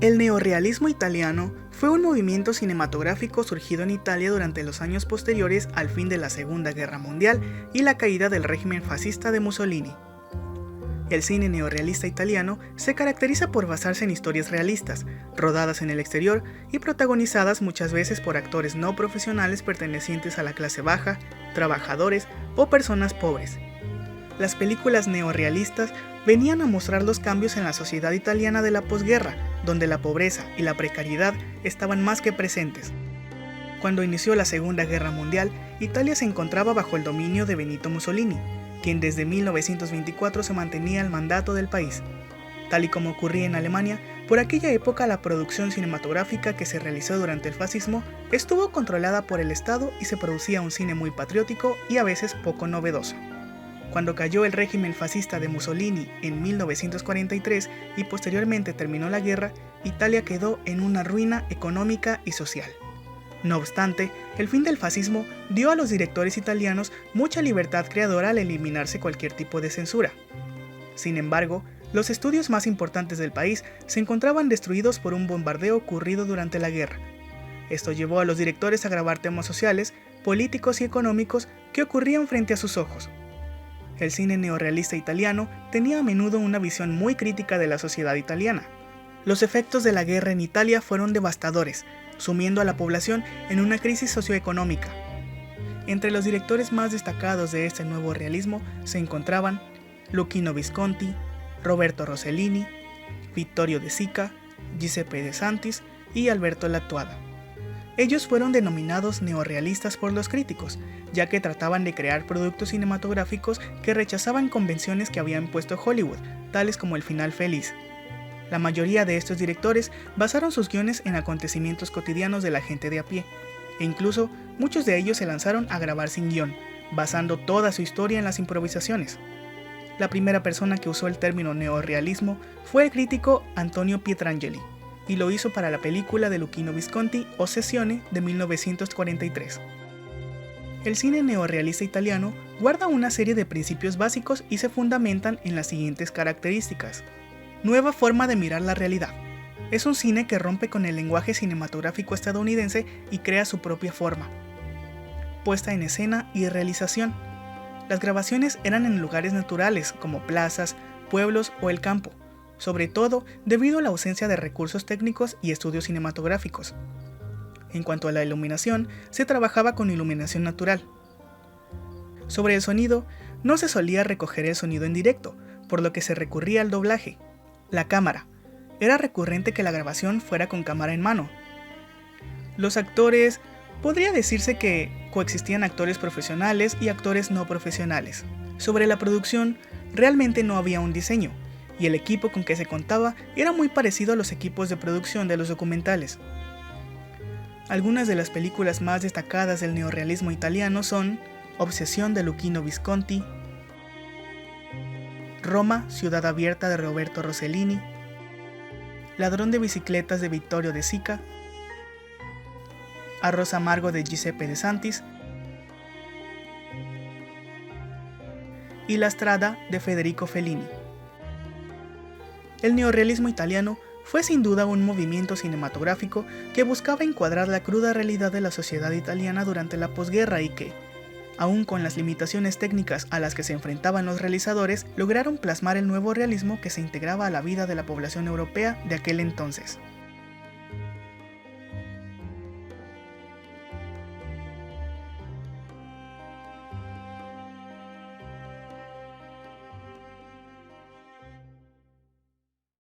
El neorrealismo italiano fue un movimiento cinematográfico surgido en Italia durante los años posteriores al fin de la Segunda Guerra Mundial y la caída del régimen fascista de Mussolini. El cine neorrealista italiano se caracteriza por basarse en historias realistas, rodadas en el exterior y protagonizadas muchas veces por actores no profesionales pertenecientes a la clase baja, trabajadores o personas pobres. Las películas neorrealistas venían a mostrar los cambios en la sociedad italiana de la posguerra, donde la pobreza y la precariedad estaban más que presentes. Cuando inició la Segunda Guerra Mundial, Italia se encontraba bajo el dominio de Benito Mussolini, quien desde 1924 se mantenía al mandato del país. Tal y como ocurría en Alemania, por aquella época la producción cinematográfica que se realizó durante el fascismo estuvo controlada por el Estado y se producía un cine muy patriótico y a veces poco novedoso. Cuando cayó el régimen fascista de Mussolini en 1943 y posteriormente terminó la guerra, Italia quedó en una ruina económica y social. No obstante, el fin del fascismo dio a los directores italianos mucha libertad creadora al eliminarse cualquier tipo de censura. Sin embargo, los estudios más importantes del país se encontraban destruidos por un bombardeo ocurrido durante la guerra. Esto llevó a los directores a grabar temas sociales, políticos y económicos que ocurrían frente a sus ojos. El cine neorrealista italiano tenía a menudo una visión muy crítica de la sociedad italiana. Los efectos de la guerra en Italia fueron devastadores, sumiendo a la población en una crisis socioeconómica. Entre los directores más destacados de este nuevo realismo se encontraban Luchino Visconti, Roberto Rossellini, Vittorio De Sica, Giuseppe De Santis y Alberto Lattuada. Ellos fueron denominados neorrealistas por los críticos, ya que trataban de crear productos cinematográficos que rechazaban convenciones que había impuesto Hollywood, tales como el final feliz. La mayoría de estos directores basaron sus guiones en acontecimientos cotidianos de la gente de a pie, e incluso muchos de ellos se lanzaron a grabar sin guión, basando toda su historia en las improvisaciones. La primera persona que usó el término neorrealismo fue el crítico Antonio Pietrangeli, y lo hizo para la película de Luchino Visconti Ossessione de 1943. El cine neorrealista italiano guarda una serie de principios básicos y se fundamentan en las siguientes características. Nueva forma de mirar la realidad. Es un cine que rompe con el lenguaje cinematográfico estadounidense y crea su propia forma. Puesta en escena y realización. Las grabaciones eran en lugares naturales como plazas, pueblos o el campo, sobre todo debido a la ausencia de recursos técnicos y estudios cinematográficos. En cuanto a la iluminación, se trabajaba con iluminación natural. Sobre el sonido, no se solía recoger el sonido en directo, por lo que se recurría al doblaje. La cámara. Era recurrente que la grabación fuera con cámara en mano. Los actores, podría decirse que coexistían actores profesionales y actores no profesionales. Sobre la producción, realmente no había un diseño, y el equipo con que se contaba era muy parecido a los equipos de producción de los documentales. Algunas de las películas más destacadas del neorrealismo italiano son Obsesión de Luchino Visconti, Roma, Ciudad Abierta de Roberto Rossellini, Ladrón de bicicletas de Vittorio De Sica, Arroz amargo de Giuseppe De Santis y La Strada de Federico Fellini. El neorrealismo italiano fue sin duda un movimiento cinematográfico que buscaba encuadrar la cruda realidad de la sociedad italiana durante la posguerra y que, aun con las limitaciones técnicas a las que se enfrentaban los realizadores, lograron plasmar el nuevo realismo que se integraba a la vida de la población europea de aquel entonces.